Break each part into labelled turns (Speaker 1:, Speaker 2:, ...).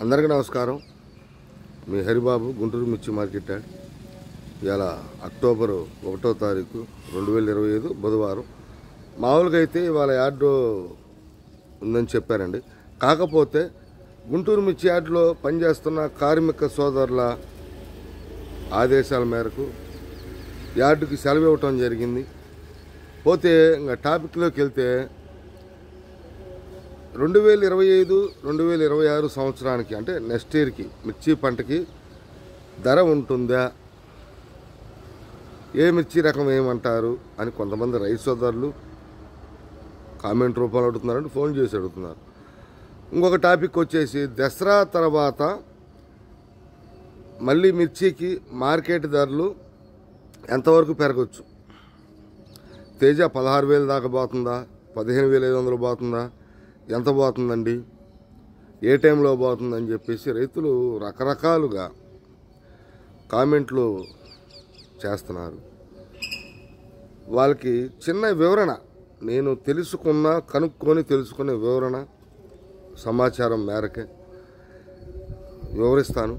Speaker 1: అందరికీ నమస్కారం. మీ హరిబాబు, గుంటూరు మిర్చి మార్కెట్ యార్డ్. ఇవాళ అక్టోబర్ 1వ తారీఖు 2025 బుధవారం. మామూలుగా అయితే ఇవాళ యార్డు ఉందని చెప్పారండి. కాకపోతే గుంటూరు మిర్చి యార్డులో పనిచేస్తున్న కార్మిక సోదరుల ఆదేశాల మేరకు యార్డుకి సెలవు ఇవ్వటం జరిగింది. పోతే ఇంకా టాపిక్లోకి వెళ్తే 2025-2026 సంవత్సరానికి అంటే నెక్స్ట్ ఇయర్కి మిర్చి పంటకి ధర ఉంటుందా, ఏ మిర్చి రకం ఏమంటారు అని కొంతమంది రైతు సోదరులు కామెంట్ రూపంలో అడుగుతున్నారంటే ఫోన్ చేసి అడుగుతున్నారు. ఇంకొక టాపిక్ వచ్చేసి దసరా తర్వాత మళ్ళీ మిర్చికి మార్కెట్ ధరలు ఎంతవరకు పెరగచ్చు. తేజ 16,000 దాకా పోతుందా, 15,500 పోతుందా, ఎంత పోతుందండి, ఏ టైంలో పోతుందని చెప్పేసి రైతులు రకరకాలుగా కామెంట్లు చేస్తున్నారు. వాళ్ళకి చిన్న వివరణ నేను కనుక్కొని తెలుసుకునే వివరణ సమాచారం మేరకే వివరిస్తాను.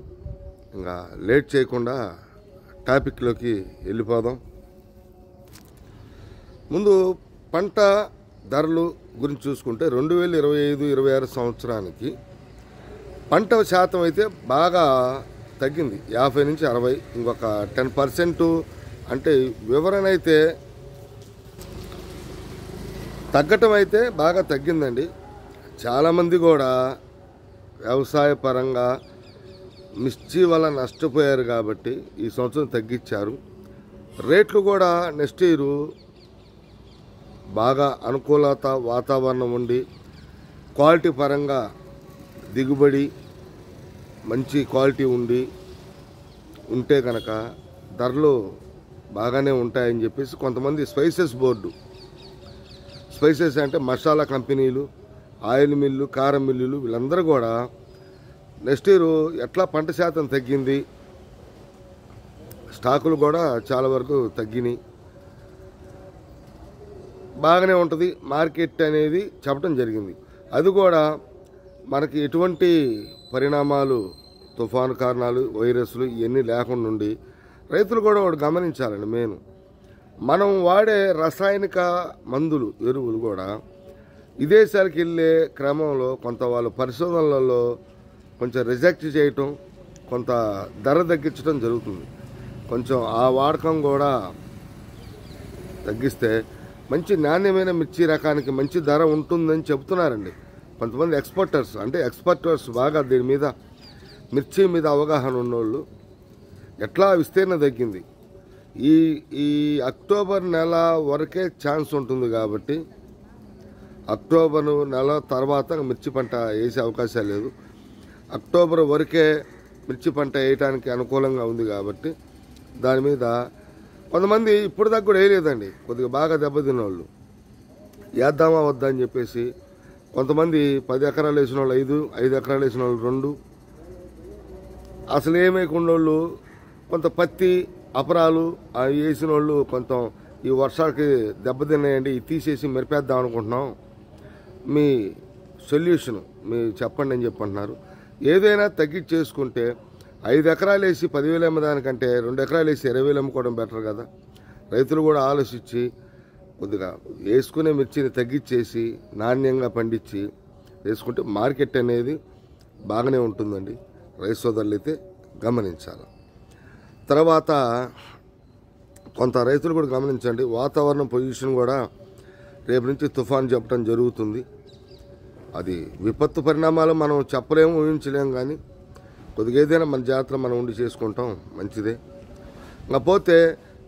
Speaker 1: ఇంకా లేట్ చేయకుండా టాపిక్లోకి వెళ్ళిపోదాం. ముందు పంట ధరలు గురించి చూసుకుంటే 2025-26 సంవత్సరానికి పంట శాతం అయితే బాగా తగ్గింది, 50 నుంచి 60. ఇంకొక 10% అంటే వివరణ అయితే తగ్గటం అయితే బాగా తగ్గిందండి. చాలామంది కూడా వ్యవసాయ పరంగా మిర్చి వల్ల నష్టపోయారు కాబట్టి ఈ సంవత్సరం తగ్గించారు. రేట్లు కూడా నెక్స్ట్ ఇయర్ బాగా అనుకూలత వాతావరణం ఉండి క్వాలిటీ పరంగా దిగుబడి మంచి క్వాలిటీ ఉంటే కనుక ధరలు బాగానే ఉంటాయని చెప్పేసి కొంతమంది స్పైసెస్ అంటే మసాలా కంపెనీలు, ఆయిల్ మిల్లు, కారం మిల్లులు వీళ్ళందరూ కూడా నెక్స్ట్ ఇయర్ ఎట్లా పంట శాతం తగ్గింది, స్టాకులు కూడా చాలా వరకు తగ్గినాయి, బాగానే ఉంటుంది మార్కెట్ అనేది చెప్పడం జరిగింది. అది కూడా మనకి ఎటువంటి పరిణామాలు, తుఫాను కారణాలు, వైరస్లు ఇవన్నీ లేకుండా ఉండి రైతులు కూడా ఒకటి గమనించాలండి. మనం వాడే రసాయనిక మందులు, ఎరువులు కూడా విదేశాలకు వెళ్ళే క్రమంలో కొంత వాళ్ళు పరిశోధనలలో కొంచెం రిజెక్ట్ చేయటం, కొంత ధర తగ్గించడం జరుగుతుంది. కొంచెం ఆ వాడకం కూడా తగ్గిస్తే మంచి నాణ్యమైన మిర్చి రకానికి మంచి ధర ఉంటుందని చెబుతున్నారండి కొంతమంది ఎక్స్పర్టర్స్ బాగా దీని మీద మిర్చి మీద అవగాహన ఉన్నోళ్ళు. ఎట్లా విస్తీర్ణం తగ్గింది, ఈ అక్టోబర్ నెల వరకే ఛాన్స్ ఉంటుంది కాబట్టి అక్టోబర్ నెల తర్వాత మిర్చి పంట వేసే అవకాశాలు లేదు. అక్టోబర్ వరకే మిర్చి పంట వేయటానికి అనుకూలంగా ఉంది కాబట్టి దాని మీద కొంతమంది ఇప్పుడు దాకా కూడా వేయలేదండి. కొద్దిగా బాగా దెబ్బతిన్న వాళ్ళు వేద్దామా వద్దా అని చెప్పేసి కొంతమంది 10 ఎకరాలు వేసిన వాళ్ళు 5 ఎకరాలు వేసిన వాళ్ళు 2, అసలు ఏమైకుండా వాళ్ళు కొంత పత్తి అపరాలు అవి వేసిన వాళ్ళు కొంత ఈ వర్షాలకి దెబ్బతిన్నాయండి, ఇది తీసేసి మెరిపేద్దాం అనుకుంటున్నాం, మీ సొల్యూషన్ మీరు చెప్పండి అని చెప్పంటున్నారు. ఏదైనా తగ్గించేసుకుంటే 5 ఎకరాలు వేసి 10,000 అమ్మదానికంటే 2 ఎకరాలు వేసి 20,000 అమ్ముకోవడం బెటర్ కదా. రైతులు కూడా ఆలోచించి కొద్దిగా వేసుకునే మిర్చిని తగ్గించేసి నాణ్యంగా పండించి వేసుకుంటే మార్కెట్ అనేది బాగానే ఉంటుందండి. రైతు సోదరులు అయితే గమనించాలి. తర్వాత కొంత రైతులు కూడా గమనించండి, వాతావరణం పొజిషన్ కూడా రేపు నుంచి తుఫాన్ చెప్పడం జరుగుతుంది. అది విపత్తు పరిణామాలు మనం చెప్పలేము, ఊహించలేము, కానీ కొద్దిగా ఏదైనా మన జాతర మనం ఉండి చేసుకుంటాం, మంచిదే. పోతే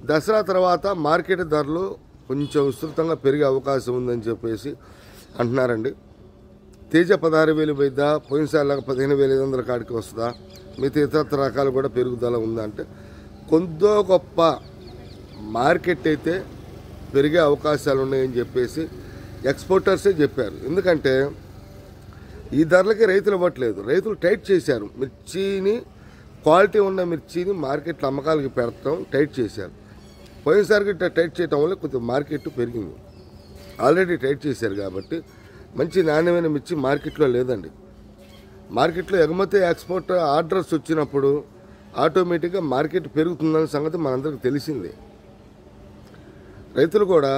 Speaker 1: దసరా తర్వాత మార్కెట్ ధరలు కొంచెం విస్తృతంగా పెరిగే అవకాశం ఉందని చెప్పేసి అంటున్నారండి. తేజ 16,000 పోయిద్దా, పోయినసారిలాగా 15,500 కాడికి వస్తుందా, మిగతా ఇతర రకాలు కూడా పెరుగుదల ఉందా అంటే కొద్దో గొప్ప మార్కెట్ అయితే పెరిగే అవకాశాలు ఉన్నాయని చెప్పేసి ఎక్స్పోర్టర్సే చెప్పారు. ఎందుకంటే ఈ ధరలకి రైతులు ఇవ్వట్లేదు, రైతులు టైట్ చేశారు. మిర్చిని క్వాలిటీ ఉన్న మిర్చిని మార్కెట్లో అమ్మకాలకి పెడతాం టైట్ చేశారు. పోయినసారికి టైట్ చేయడం వల్ల కొద్దిగా మార్కెట్ పెరిగింది. ఆల్రెడీ టైట్ చేశారు కాబట్టి మంచి నాణ్యమైన మిర్చి మార్కెట్లో లేదండి. మార్కెట్లో ఎగుమతి ఎక్స్పోర్ట్ ఆర్డర్స్ వచ్చినప్పుడు ఆటోమేటిక్గా మార్కెట్ పెరుగుతుందనే సంగతి మనందరికీ తెలిసిందే. రైతులు కూడా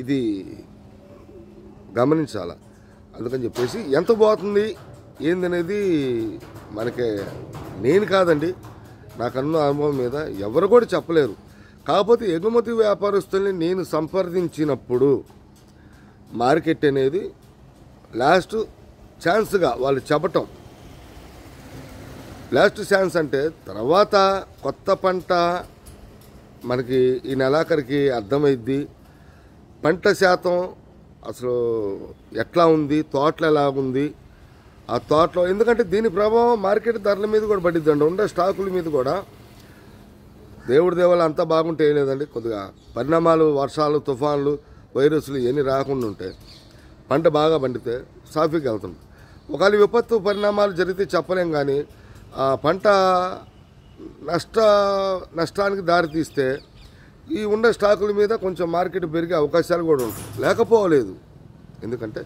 Speaker 1: ఇది గమనించాల. అందుకని చెప్పేసి ఎంత పోతుంది ఏందనేది మనకి నేను కాదండి, నాకన్న అనుభవం మీద ఎవరు కూడా చెప్పలేరు. కాకపోతే ఎగుమతి వ్యాపారస్తుల్ని నేను సంప్రదించినప్పుడు మార్కెట్ అనేది లాస్ట్ ఛాన్స్గా వాళ్ళు చెప్పటం, లాస్ట్ ఛాన్స్ అంటే తర్వాత కొత్త పంట మనకి ఈ నెలాఖరికి అర్థమైద్ది. పంట శాతం అసలు ఎట్లా ఉంది, తోటలు ఎలా ఉంది, ఆ తోటలో ఎందుకంటే దీని ప్రభావం మార్కెట్ ధరల మీద కూడా పడిద్దండి. ఉండే స్టాకుల మీద కూడా దేవుడి దేవాలు అంతా బాగుంటే లేదండి, కొద్దిగా పరిణామాలు, వర్షాలు, తుఫాన్లు, వైరస్లు ఇవన్నీ రాకుండా ఉంటే పంట బాగా పండితే సాఫీకి వెళ్తుంది. ఒకవేళ విపత్తు పరిణామాలు జరిగితే చెప్పలేం, కానీ ఆ పంట నష్టానికి దారితీస్తే ఈ ఉండే స్టాకుల మీద కొంచెం మార్కెట్ పెరిగే అవకాశాలు కూడా ఉంటాయి, లేకపోలేదు. ఎందుకంటే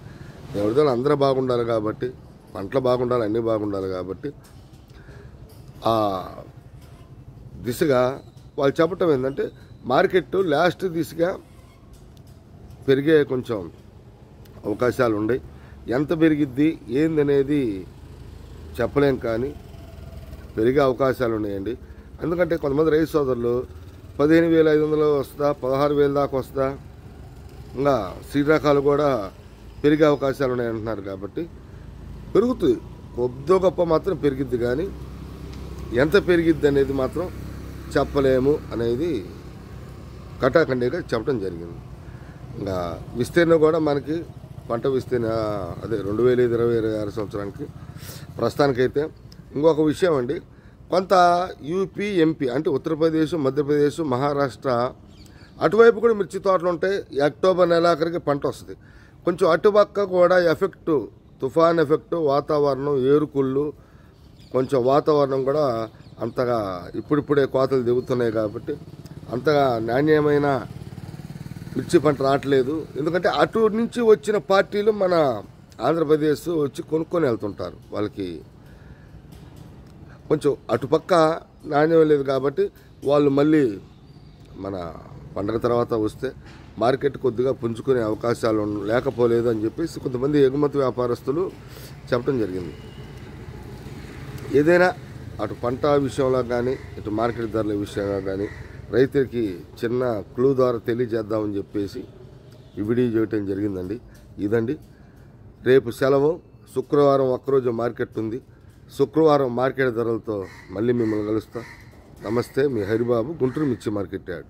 Speaker 1: దేవుడి దేవాలు అందరూ బాగుండాలి కాబట్టి, పంటలు బాగుండాలి, అన్నీ బాగుండాలి కాబట్టి ఆ దిశగా వాళ్ళు చెప్పటం ఏంటంటే మార్కెట్ లాస్ట్ దిశగా పెరిగే కొంచెం అవకాశాలు ఉన్నాయి. ఎంత పెరిగిద్ది ఏందనేది చెప్పలేం, కానీ పెరిగే అవకాశాలు ఉన్నాయండి. ఎందుకంటే కొంతమంది రైతు సోదరులు 15,500 వస్తుందా, 16,000 దాకా వస్తుందా, ఇంకా శ్రీరకాలు కూడా పెరిగే అవకాశాలు ఉన్నాయంటున్నారు. కాబట్టి పెరుగుతుంది, కొద్దో గొప్ప మాత్రం పెరిగిద్ది, కానీ ఎంత పెరిగిద్ది అనేది మాత్రం చెప్పలేము అనేది కటాఖండిగా చెప్పడం జరిగింది. ఇంకా విస్తీర్ణం కూడా మనకి పంట విస్తీర్ణ అదే 2025-26 సంవత్సరానికి ప్రస్తుతానికైతే. ఇంకొక విషయం అండి, కొంత యూపీ, ఎంపీ అంటే ఉత్తరప్రదేశ్, మధ్యప్రదేశ్, మహారాష్ట్ర అటువైపు కూడా మిర్చి తోటలు ఉంటాయి. అక్టోబర్ నెలాఖరికి పంట వస్తుంది. కొంచెం అటుపక్క కూడా ఎఫెక్టు, తుఫాన్ ఎఫెక్టు, వాతావరణం, ఏరుకుళ్ళు, కొంచెం వాతావరణం కూడా అంతగా ఇప్పుడిప్పుడే కోతలు దిగుతున్నాయి కాబట్టి అంతగా నాణ్యమైన మిర్చి పంట రావట్లేదు. ఎందుకంటే అటు నుంచి వచ్చిన పార్టీలు మన ఆంధ్రప్రదేశ్ వచ్చి కొనుక్కొని వెళ్తుంటారు. వాళ్ళకి కొంచెం అటుపక్క నాణ్యం లేదు కాబట్టి వాళ్ళు మళ్ళీ మన పండగ తర్వాత వస్తే మార్కెట్ కొద్దిగా పుంజుకునే అవకాశాలు లేకపోలేదు అని చెప్పేసి కొంతమంది ఎగుమతి వ్యాపారస్తులు చెప్పడం జరిగింది. ఏదైనా అటు పంట విషయంలో కానీ ఇటు మార్కెట్ ధరల విషయంలో కానీ రైతులకి చిన్న క్లూ ద్వారా తెలియజేద్దామని చెప్పేసి ఈ వీడియో చేయటం జరిగిందండి. ఇదండి, రేపు సెలవు, శుక్రవారం ఒక్కరోజు మార్కెట్ ఉంది. శుక్రవారం మార్కెట్ ధరలతో మళ్ళీ మిమ్మల్ని కలుస్తా. నమస్తే, మీ హరిబాబు, గుంటూరు మిర్చి మార్కెట్ యార్డ్.